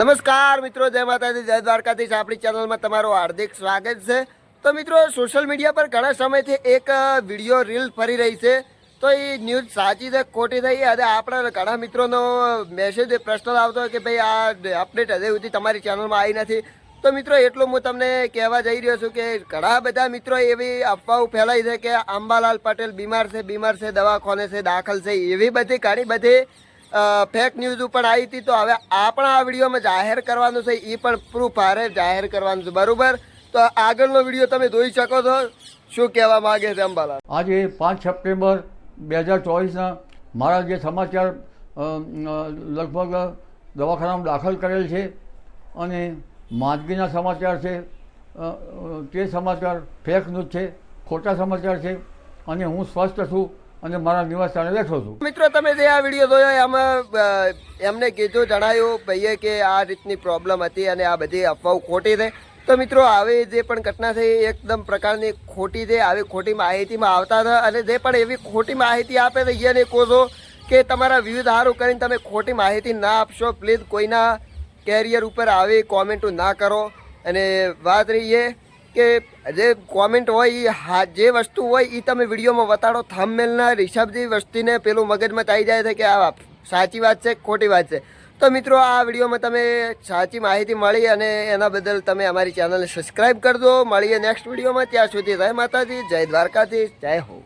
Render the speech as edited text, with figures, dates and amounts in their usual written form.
નમસ્કાર મિત્રો, જય માતાજી, જય દ્વારકાધીશ. આપણી ચેનલમાં તમારું હાર્દિક સ્વાગત છે. તો મિત્રો, સોશિયલ મીડિયા પર ઘણા સમયથી એક વિડીયો રીલ ફરી રહી છે. તો એ ન્યૂઝ સાચી છે ખોટી થઈ, અને આપણા ઘણા મિત્રોનો મેસેજ પર્સનલ આવતો હોય કે ભાઈ આ અપડેટ હજી સુધી તમારી ચેનલમાં આવી નથી. તો મિત્રો, એટલું હું તમને કહેવા જઈ રહ્યો છું કે ઘણા બધા મિત્રો એવી અફવાઓ ફેલાઈ છે કે અંબાલાલ પટેલ બીમાર છે, દવાખાને છે, દાખલ છે, એવી બધી ઘણી બધી ફેક ન્યૂઝ પણ આવી હતી. તો હવે આપણા આ વિડીયોમાં જાહેર કરવાનું છે, એ પણ પ્રૂફ હારે જાહેર કરવાનું છે, બરાબર? તો આગળનો વિડીયો તમે જોઈ શકો છો. શું કહેવા માગે છે અંબાલાલ? આજે 5 સપ્ટેમ્બર 2024ના મારા જે સમાચાર લગભગ દવાખાનામાં દાખલ કરેલ છે અને માંદગીના સમાચાર છે, તે સમાચાર ફેક ન્યૂઝ છે, ખોટા સમાચાર છે અને હું સ્વસ્થ છું અને મારા નિવાસસ્થાને બેઠો છું. મિત્રો, તમે જે આ વિડીયો જોયો એમાં એમને કીધું, જણાવ્યું ભાઈએ કે આ રીતની પ્રોબ્લેમ હતી અને આ બધી અફવાઓ ખોટી છે. તો મિત્રો, આવી જે પણ ઘટના છે એ એકદમ પ્રકારની ખોટી છે. આવી ખોટી માહિતીમાં આવતા હતા, અને જે પણ એવી ખોટી માહિતી આપે છે એને કહો છો કે તમારા વ્યૂઝ સારું કરીને તમે ખોટી માહિતી ના આપશો. પ્લીઝ કોઈના કેરિયર ઉપર આવી કોમેન્ટો ના કરો. અને વાત રહી એ કે જે કોમેન્ટ હોય એ જે વસ્તુ હોય એ તમે વિડીયોમાં બતાડો. થંબનેલના હિસાબથી વસ્તુને પેલું મગજમાં આવી જાય છે કે આ સાચી વાત છે ખોટી વાત છે. તો મિત્રો, આ વિડીયોમાં તમે સાચી માહિતી મળી અને એના બદલ તમે અમારી ચેનલને સબસ્ક્રાઈબ કરજો. મળીએ નેક્સ્ટ વિડીયોમાં. ત્યાં સુધી જય માતાજી, જય દ્વારકાધીશ, જય હો.